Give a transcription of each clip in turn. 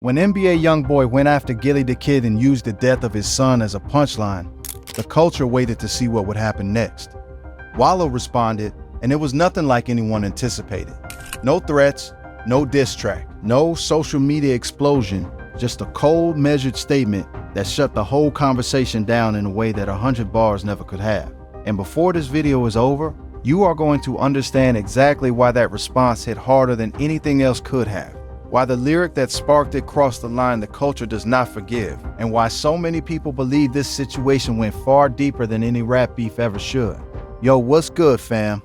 When NBA Youngboy went after Gillie the Kid and used the death of his son as a punchline, the culture waited to see what would happen next. Wallow responded, and it was nothing like anyone anticipated. No threats, no diss track, no social media explosion, just a cold, measured statement that shut the whole conversation down in a way that 100 bars never could have. And before this video is over, you are going to understand exactly why that response hit harder than anything else could have. Why the lyric that sparked it crossed the line the culture does not forgive, and why so many people believe this situation went far deeper than any rap beef ever should. Yo, what's good, fam?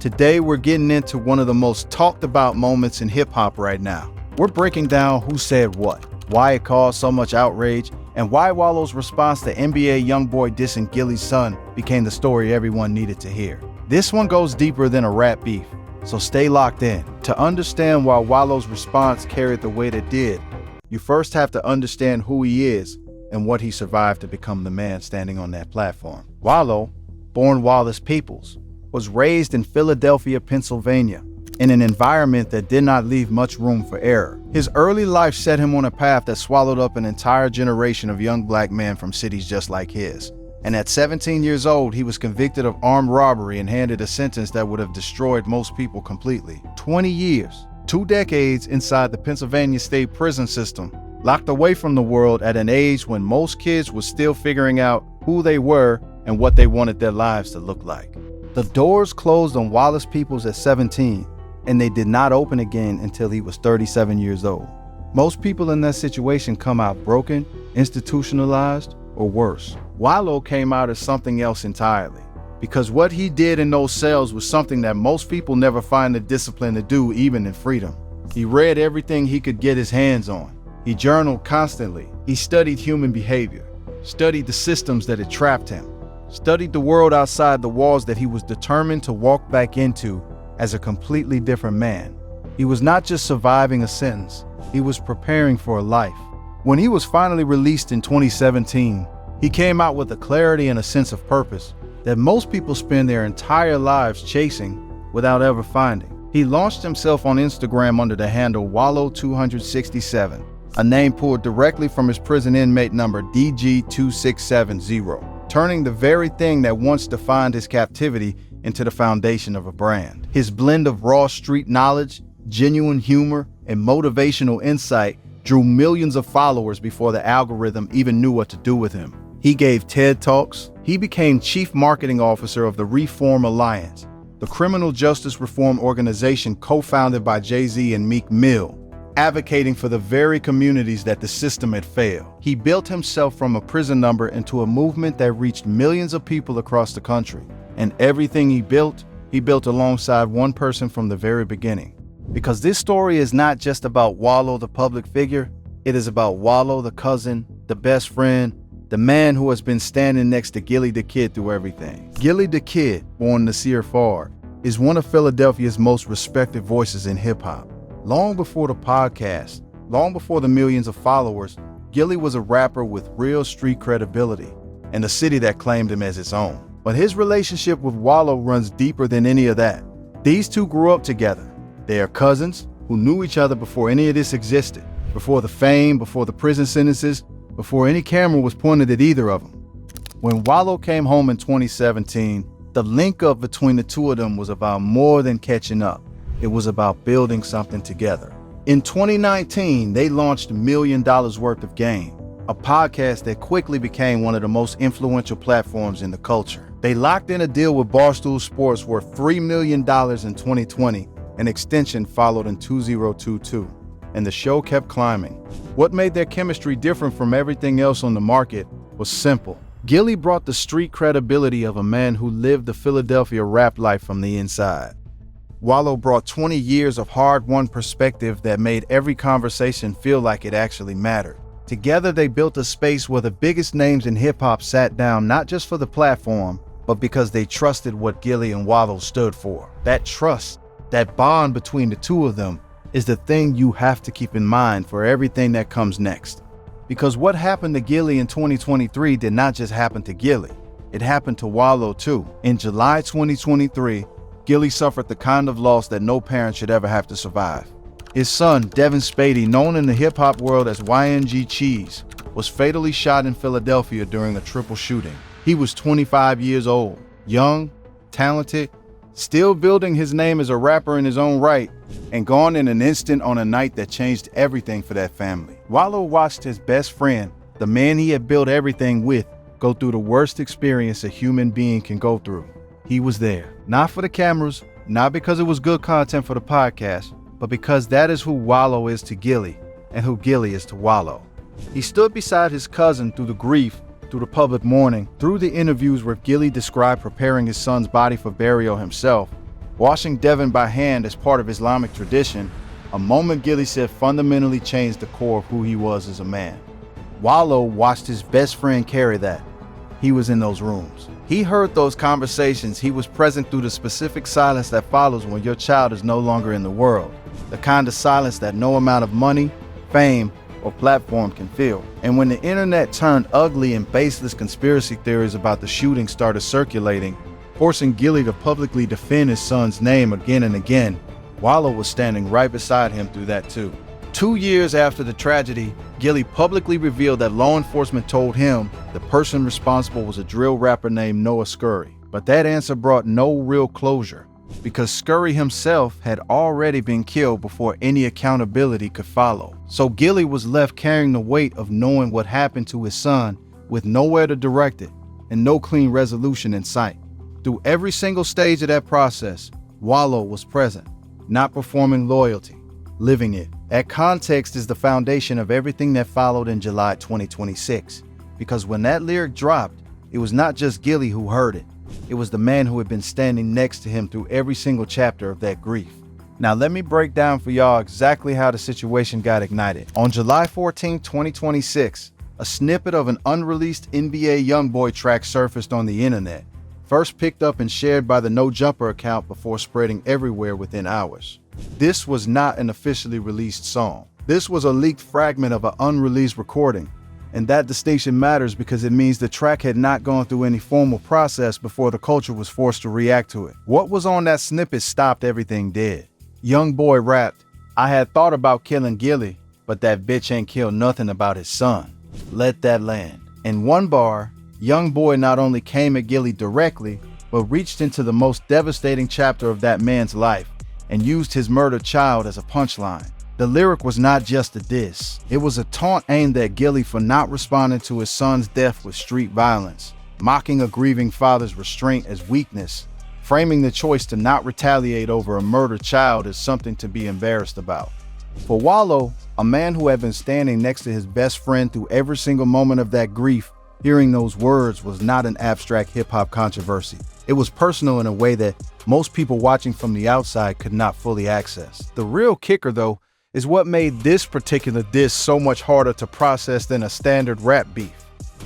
Today we're getting into one of the most talked about moments in hip-hop right now. We're breaking down who said what, why it caused so much outrage, and why Wallow's response to NBA Youngboy dissing Gillie's son became the story everyone needed to hear. This one goes deeper than a rap beef, so stay locked in. To understand why Wallow's response carried the weight it did, you first have to understand who he is and what he survived to become the man standing on that platform. Wallow, born Wallace Peoples, was raised in Philadelphia, Pennsylvania, in an environment that did not leave much room for error. His early life set him on a path that swallowed up an entire generation of young black men from cities just like his. And at 17 years old, he was convicted of armed robbery and handed a sentence that would have destroyed most people completely. 20 years, 2 decades inside the Pennsylvania state prison system, locked away from the world at an age when most kids were still figuring out who they were and what they wanted their lives to look like. The doors closed on Wallace Peoples at 17, and they did not open again until he was 37 years old. Most people in that situation come out broken, institutionalized, or worse. Wallow came out as something else entirely, because what he did in those cells was something that most people never find the discipline to do even in freedom. He read everything he could get his hands on. He journaled constantly. He studied human behavior, studied the systems that had trapped him, studied the world outside the walls that he was determined to walk back into as a completely different man. He was not just surviving a sentence, he was preparing for a life. When he was finally released in 2017, he came out with a clarity and a sense of purpose that most people spend their entire lives chasing without ever finding. He launched himself on Instagram under the handle Wallow267, a name pulled directly from his prison inmate number DG2670, turning the very thing that once defined his captivity into the foundation of a brand. His blend of raw street knowledge, genuine humor, and motivational insight drew millions of followers before the algorithm even knew what to do with him. He gave TED Talks. He became Chief Marketing Officer of the Reform Alliance, the criminal justice reform organization co-founded by Jay-Z and Meek Mill, advocating for the very communities that the system had failed. He built himself from a prison number into a movement that reached millions of people across the country. And everything he built alongside one person from the very beginning. Because this story is not just about Wallow, the public figure. It is about Wallow, the cousin, the best friend, the man who has been standing next to Gillie the Kid through everything. Gillie the Kid, born Nasir Fard, is one of Philadelphia's most respected voices in hip-hop. Long before the podcast, long before the millions of followers, Gillie was a rapper with real street credibility and a city that claimed him as its own. But his relationship with Wallow runs deeper than any of that. These two grew up together. They are cousins who knew each other before any of this existed, before the fame, before the prison sentences, before any camera was pointed at either of them. When Wallow came home in 2017, the link up between the two of them was about more than catching up. It was about building something together. In 2019, they launched $1 million worth of Game, a podcast that quickly became one of the most influential platforms in the culture. They locked in a deal with Barstool Sports worth $3 million in 2020. An extension followed in 2022, and the show kept climbing. What made their chemistry different from everything else on the market was simple. Gillie brought the street credibility of a man who lived the Philadelphia rap life from the inside. Wallow brought 20 years of hard-won perspective that made every conversation feel like it actually mattered. Together, they built a space where the biggest names in hip-hop sat down not just for the platform, but because they trusted what Gillie and Wallow stood for. That trust, that bond between the two of them, is the thing you have to keep in mind for everything that comes next. Because what happened to Gillie in 2023 did not just happen to Gillie. It happened to Wallow too. In July 2023, Gillie suffered the kind of loss that no parent should ever have to survive. His son, Devin Spady, known in the hip-hop world as YNG Cheese, was fatally shot in Philadelphia during a triple shooting. He was 25 years old, young, talented, still building his name as a rapper in his own right, and gone in an instant on a night that changed everything for that family. Wallo watched his best friend, the man he had built everything with, go through the worst experience a human being can go through. He was there, not for the cameras, not because it was good content for the podcast, but because that is who Wallo is to Gillie and who Gillie is to Wallo. He stood beside his cousin through the grief, through the public mourning, through the interviews where Gillie described preparing his son's body for burial himself, washing Devin by hand as part of Islamic tradition, a moment Gillie said fundamentally changed the core of who he was as a man. Wallo watched his best friend carry that. He was in those rooms. He heard those conversations. He was present through the specific silence that follows when your child is no longer in the world. The kind of silence that no amount of money, fame, or platform can fill. And when the internet turned ugly and baseless conspiracy theories about the shooting started circulating, forcing Gillie to publicly defend his son's name again and again, Wallo was standing right beside him through that too. 2 years after the tragedy, Gillie publicly revealed that law enforcement told him the person responsible was a drill rapper named Noah Scurry. But that answer brought no real closure, because Scurry himself had already been killed before any accountability could follow. So Gillie was left carrying the weight of knowing what happened to his son with nowhere to direct it and no clean resolution in sight. Through every single stage of that process, Wallo was present, not performing loyalty, living it. That context is the foundation of everything that followed in July 2026, because when that lyric dropped, it was not just Gillie who heard it. It was the man who had been standing next to him through every single chapter of that grief. Now let me break down for y'all exactly how the situation got ignited. On July 14, 2026, a snippet of an unreleased NBA Youngboy track surfaced on the internet, first picked up and shared by the No Jumper account before spreading everywhere within hours. This was not an officially released song. This was a leaked fragment of an unreleased recording. And that distinction matters because it means the track had not gone through any formal process before the culture was forced to react to it. What was on that snippet stopped everything dead. Youngboy rapped, "I had thought about killing Gillie, but that bitch ain't killed nothing about his son. Let that land." In one bar, Youngboy not only came at Gillie directly, but reached into the most devastating chapter of that man's life and used his murdered child as a punchline. The lyric was not just a diss. It was a taunt aimed at Gillie for not responding to his son's death with street violence, mocking a grieving father's restraint as weakness, framing the choice to not retaliate over a murdered child as something to be embarrassed about. For Wallo, a man who had been standing next to his best friend through every single moment of that grief, hearing those words was not an abstract hip-hop controversy. It was personal in a way that most people watching from the outside could not fully access. The real kicker, though, is what made this particular diss so much harder to process than a standard rap beef.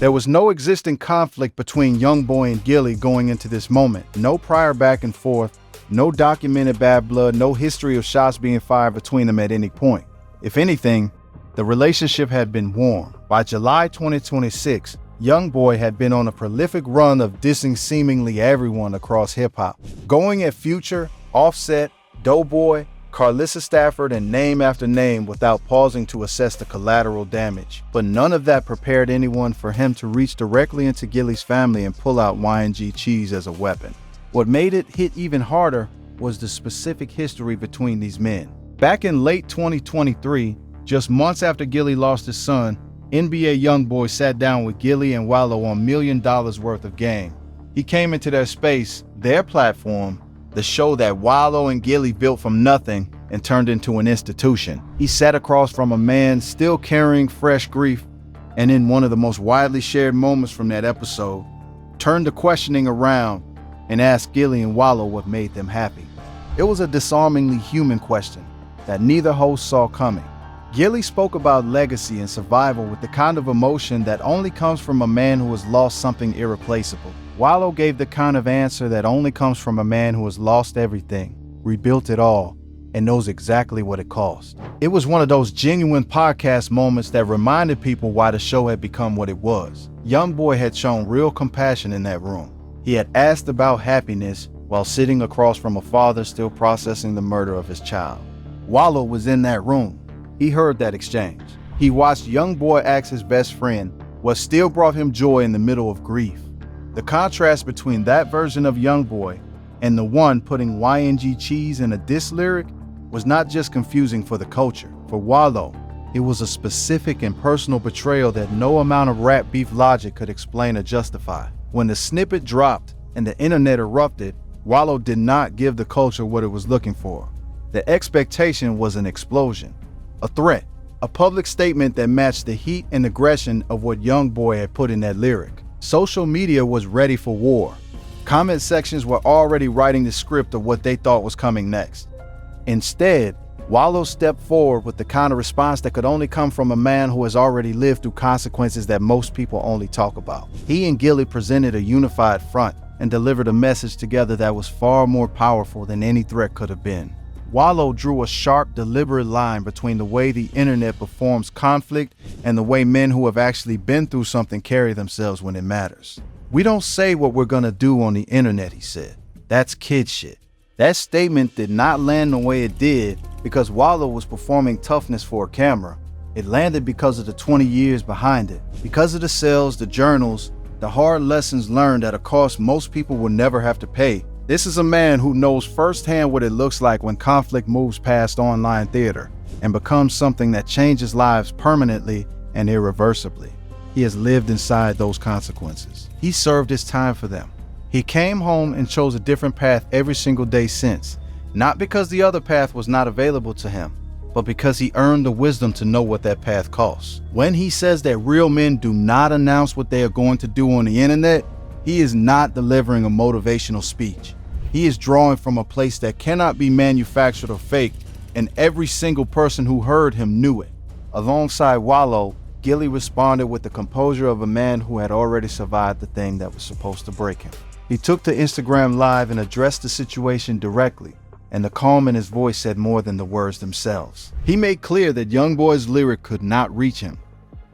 There was no existing conflict between Youngboy and Gillie going into this moment. No prior back and forth, no documented bad blood, no history of shots being fired between them at any point. If anything, the relationship had been warm. By July 2026, Youngboy had been on a prolific run of dissing seemingly everyone across hip-hop, going at Future, Offset, Doughboy, Carlissa Stafford, and name after name without pausing to assess the collateral damage. But none of that prepared anyone for him to reach directly into Gillie's family and pull out YNG Cheese as a weapon. What made it hit even harder was the specific history between these men. Back in late 2023, just months after Gillie lost his son, NBA Youngboy sat down with Gillie and Wallow on $1 million worth of game. He came into their space, their platform, the show that Wallow and Gillie built from nothing and turned into an institution. He sat across from a man still carrying fresh grief, and in one of the most widely shared moments from that episode, turned the questioning around and asked Gillie and Wallow what made them happy. It was a disarmingly human question that neither host saw coming. Gillie spoke about legacy and survival with the kind of emotion that only comes from a man who has lost something irreplaceable. Wallow gave the kind of answer that only comes from a man who has lost everything, rebuilt it all, and knows exactly what it cost. It was one of those genuine podcast moments that reminded people why the show had become what it was. Youngboy had shown real compassion in that room. He had asked about happiness while sitting across from a father still processing the murder of his child. Wallow was in that room. He heard that exchange. He watched Youngboy ask his best friend what still brought him joy in the middle of grief. The contrast between that version of Youngboy and the one putting YNG cheese in a diss lyric was not just confusing for the culture. For Wallow, it was a specific and personal betrayal that no amount of rap beef logic could explain or justify. When the snippet dropped and the internet erupted, Wallow did not give the culture what it was looking for. The expectation was an explosion, a threat, a public statement that matched the heat and aggression of what Youngboy had put in that lyric. Social media was ready for war. Comment sections were already writing the script of what they thought was coming next. Instead, Wallow stepped forward with the kind of response that could only come from a man who has already lived through consequences that most people only talk about. He and Gillie presented a unified front and delivered a message together that was far more powerful than any threat could have been. Wallow drew a sharp, deliberate line between the way the internet performs conflict and the way men who have actually been through something carry themselves when it matters. "We don't say what we're gonna do on the internet," he said. "That's kid shit." That statement did not land the way it did because Wallow was performing toughness for a camera. It landed because of the 20 years behind it, because of the sales, the journals, the hard lessons learned at a cost most people will never have to pay. This is a man who knows firsthand what it looks like when conflict moves past online theater and becomes something that changes lives permanently and irreversibly. He has lived inside those consequences. He served his time for them. He came home and chose a different path every single day since, not because the other path was not available to him, but because he earned the wisdom to know what that path costs. When he says that real men do not announce what they are going to do on the internet, he is not delivering a motivational speech. He is drawing from a place that cannot be manufactured or faked, and every single person who heard him knew it. Alongside Wallow, Gillie responded with the composure of a man who had already survived the thing that was supposed to break him. He took to Instagram Live and addressed the situation directly, and the calm in his voice said more than the words themselves. He made clear that Youngboy's lyric could not reach him.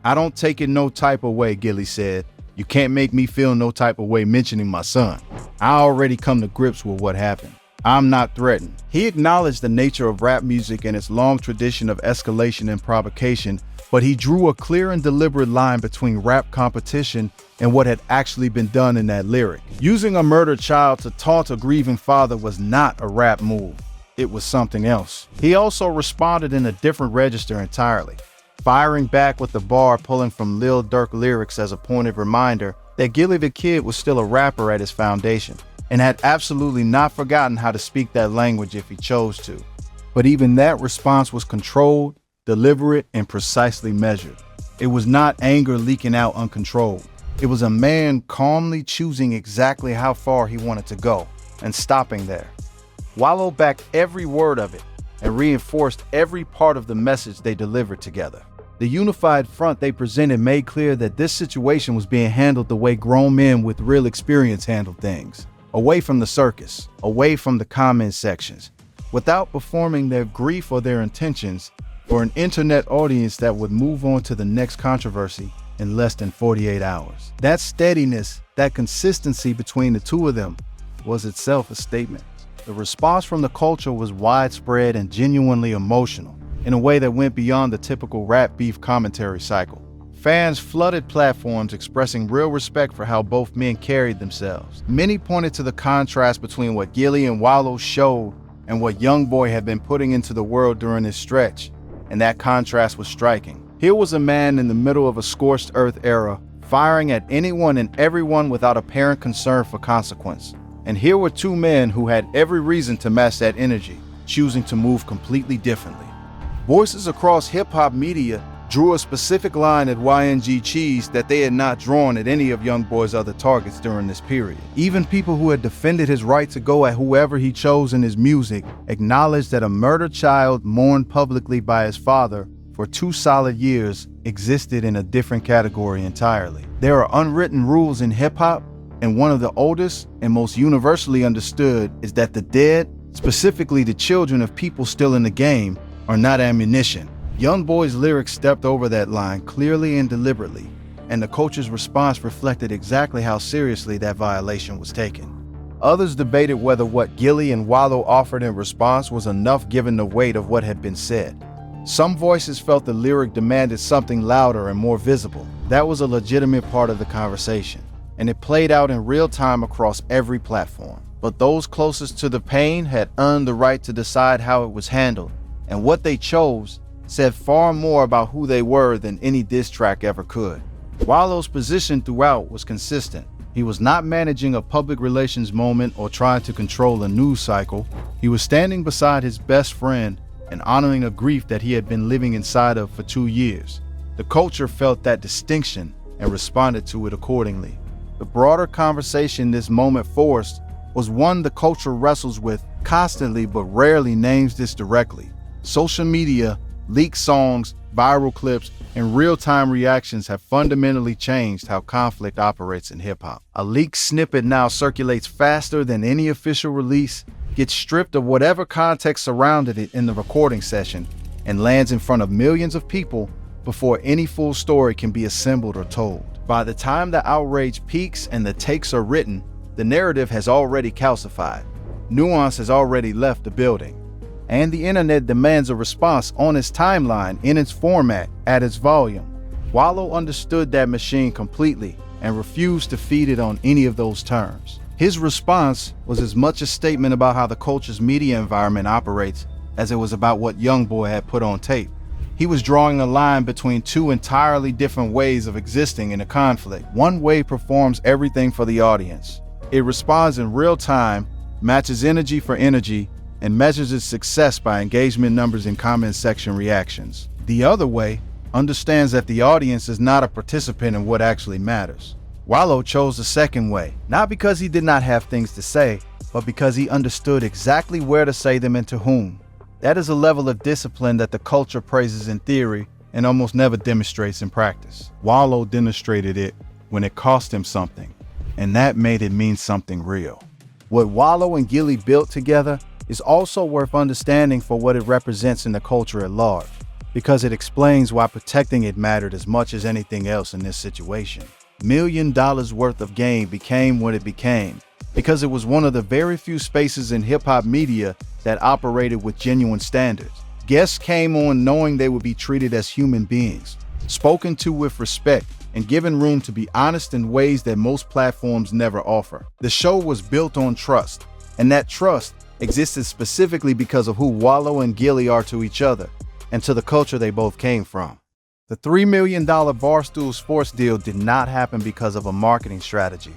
"I don't take it no type of way," Gillie said. "You can't make me feel no type of way mentioning my son. I already come to grips with what happened. I'm not threatened." He acknowledged the nature of rap music and its long tradition of escalation and provocation, but he drew a clear and deliberate line between rap competition and what had actually been done in that lyric. Using a murdered child to taunt a grieving father was not a rap move. It was something else. He also responded in a different register entirely, firing back with the bar pulling from Lil Durk lyrics as a pointed reminder that Gillie the Kid was still a rapper at his foundation and had absolutely not forgotten how to speak that language if he chose to. But even that response was controlled, deliberate, and precisely measured. It was not anger leaking out uncontrolled. It was a man calmly choosing exactly how far he wanted to go and stopping there. Wallow backed every word of it and reinforced every part of the message they delivered together. The unified front they presented made clear that this situation was being handled the way grown men with real experience handle things, away from the circus, away from the comment sections, without performing their grief or their intentions for an internet audience that would move on to the next controversy in less than 48 hours. That steadiness, that consistency between the two of them was itself a statement. The response from the culture was widespread and genuinely emotional in a way that went beyond the typical rap beef commentary cycle. Fans flooded platforms expressing real respect for how both men carried themselves. Many pointed to the contrast between what Gillie and Wallow showed and what Youngboy had been putting into the world during this stretch, and that contrast was striking. Here was a man in the middle of a scorched earth era, firing at anyone and everyone without apparent concern for consequence. And here were two men who had every reason to match that energy, choosing to move completely differently. Voices across hip-hop media drew a specific line at YNG Cheese that they had not drawn at any of Youngboy's other targets during this period. Even people who had defended his right to go at whoever he chose in his music acknowledged that a murdered child mourned publicly by his father for 2 solid years existed in a different category entirely. There are unwritten rules in hip-hop, and one of the oldest and most universally understood is that the dead, specifically the children of people still in the game, are not ammunition. Youngboy's lyrics stepped over that line clearly and deliberately, and the culture's response reflected exactly how seriously that violation was taken. Others debated whether what Gillie and Wallow offered in response was enough given the weight of what had been said. Some voices felt the lyric demanded something louder and more visible. That was a legitimate part of the conversation, and it played out in real time across every platform. But those closest to the pain had earned the right to decide how it was handled, and what they chose said far more about who they were than any diss track ever could. Wallow's position throughout was consistent. He was not managing a public relations moment or trying to control a news cycle. He was standing beside his best friend and honoring a grief that he had been living inside of for 2 years. The culture felt that distinction and responded to it accordingly. The broader conversation this moment forced was one the culture wrestles with constantly but rarely names this directly. Social media, leaked songs, viral clips, and real-time reactions have fundamentally changed how conflict operates in hip-hop. A leaked snippet now circulates faster than any official release, gets stripped of whatever context surrounded it in the recording session, and lands in front of millions of people before any full story can be assembled or told. By the time the outrage peaks and the takes are written, the narrative has already calcified. Nuance has already left the building. And the internet demands a response on its timeline, in its format, at its volume. Wallow understood that machine completely and refused to feed it on any of those terms. His response was as much a statement about how the culture's media environment operates as it was about what Youngboy had put on tape. He was drawing a line between two entirely different ways of existing in a conflict. One way performs everything for the audience. It responds in real time, matches energy for energy, and measures its success by engagement numbers and comment section reactions. The other way understands that the audience is not a participant in what actually matters. Wallow chose the second way, not because he did not have things to say, but because he understood exactly where to say them and to whom. That is a level of discipline that the culture praises in theory and almost never demonstrates in practice. Wallow demonstrated it when it cost him something, and that made it mean something real. What Wallow and Gillie built together is also worth understanding for what it represents in the culture at large, because it explains why protecting it mattered as much as anything else in this situation. $1 million worth of game became what it became because it was one of the very few spaces in hip-hop media that operated with genuine standards. Guests came on knowing they would be treated as human beings, spoken to with respect, and given room to be honest in ways that most platforms never offer. The show was built on trust, and that trust existed specifically because of who Wallow and Gillie are to each other and to the culture they both came from. The $3 million Barstool Sports deal did not happen because of a marketing strategy.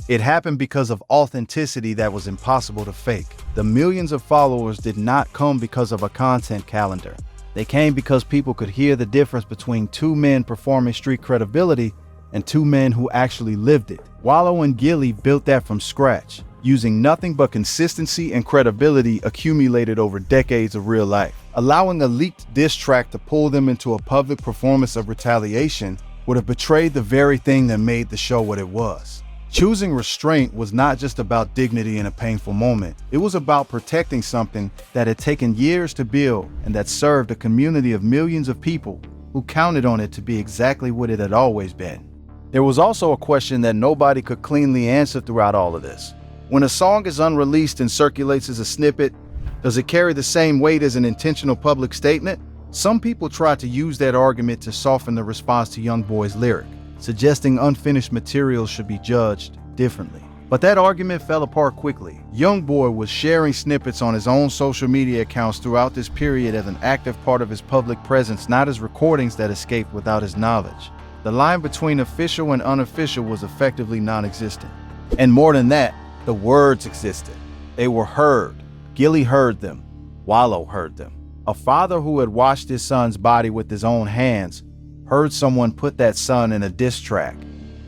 It happened because of authenticity that was impossible to fake. The millions of followers did not come because of a content calendar. They came because people could hear the difference between two men performing street credibility and two men who actually lived it. Wallow and Gillie built that from scratch, using nothing but consistency and credibility accumulated over decades of real life. Allowing a leaked diss track to pull them into a public performance of retaliation would have betrayed the very thing that made the show what it was. Choosing restraint was not just about dignity in a painful moment. It was about protecting something that had taken years to build and that served a community of millions of people who counted on it to be exactly what it had always been. There was also a question that nobody could cleanly answer throughout all of this. When a song is unreleased and circulates as a snippet, does it carry the same weight as an intentional public statement? Some people try to use that argument to soften the response to Youngboy's lyric, suggesting unfinished material should be judged differently. But that argument fell apart quickly. Youngboy was sharing snippets on his own social media accounts throughout this period as an active part of his public presence, not as recordings that escaped without his knowledge. The line between official and unofficial was effectively non-existent. And more than that, the words existed. They were heard. Gillie heard them. Wallow heard them. A father who had washed his son's body with his own hands heard someone put that son in a diss track.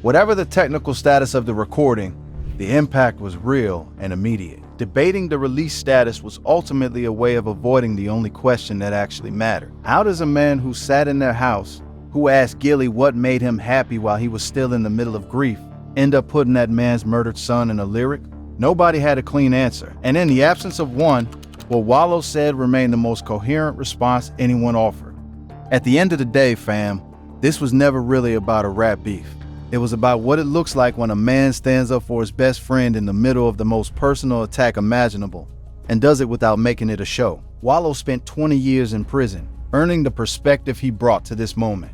Whatever the technical status of the recording, the impact was real and immediate. Debating the release status was ultimately a way of avoiding the only question that actually mattered. How does a man who sat in their house, who asked Gillie what made him happy while he was still in the middle of grief, end up putting that man's murdered son in a lyric? Nobody had a clean answer. And in the absence of one, what Wallow said remained the most coherent response anyone offered. At the end of the day, fam, this was never really about a rap beef. It was about what it looks like when a man stands up for his best friend in the middle of the most personal attack imaginable, and does it without making it a show. Wallow spent 20 years in prison, earning the perspective he brought to this moment.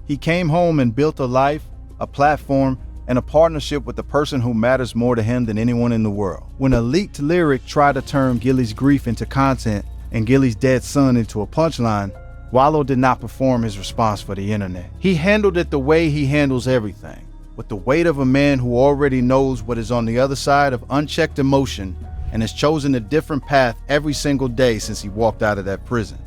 He came home and built a life, a platform, and a partnership with the person who matters more to him than anyone in the world. When a leaked lyric tried to turn Gillie's grief into content and Gillie's dead son into a punchline, Wallow did not perform his response for the internet. He handled it the way he handles everything, with the weight of a man who already knows what is on the other side of unchecked emotion and has chosen a different path every single day since he walked out of that prison.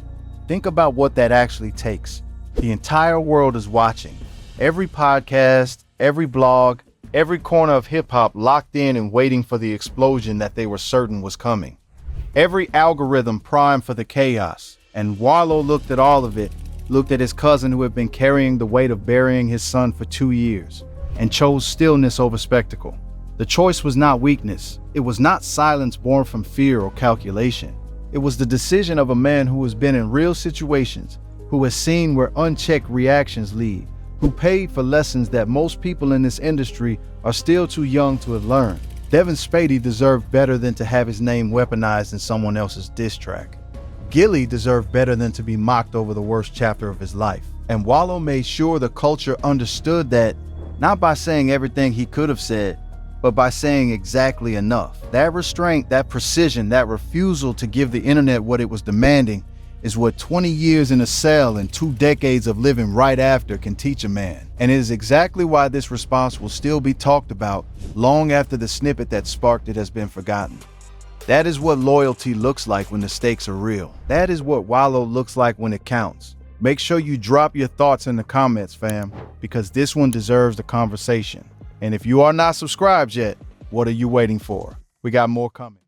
Think about what that actually takes. The entire world is watching. Every podcast, every blog, every corner of hip-hop locked in and waiting for the explosion that they were certain was coming. Every algorithm primed for the chaos. And Wallow looked at all of it, looked at his cousin who had been carrying the weight of burying his son for 2 years, and chose stillness over spectacle. The choice was not weakness. It was not silence born from fear or calculation. It was the decision of a man who has been in real situations, who has seen where unchecked reactions lead, who paid for lessons that most people in this industry are still too young to have learned. Devin Spady deserved better than to have his name weaponized in someone else's diss track. Gillie deserved better than to be mocked over the worst chapter of his life. And Wallow made sure the culture understood that, not by saying everything he could have said, but by saying exactly enough. That restraint, that precision, that refusal to give the internet what it was demanding is what 20 years in a cell and 2 decades of living right after can teach a man. And it is exactly why this response will still be talked about long after the snippet that sparked it has been forgotten. That is what loyalty looks like when the stakes are real. That is what Wallow looks like when it counts. Make sure you drop your thoughts in the comments, fam, because this one deserves the conversation. And if you are not subscribed yet, what are you waiting for? We got more coming.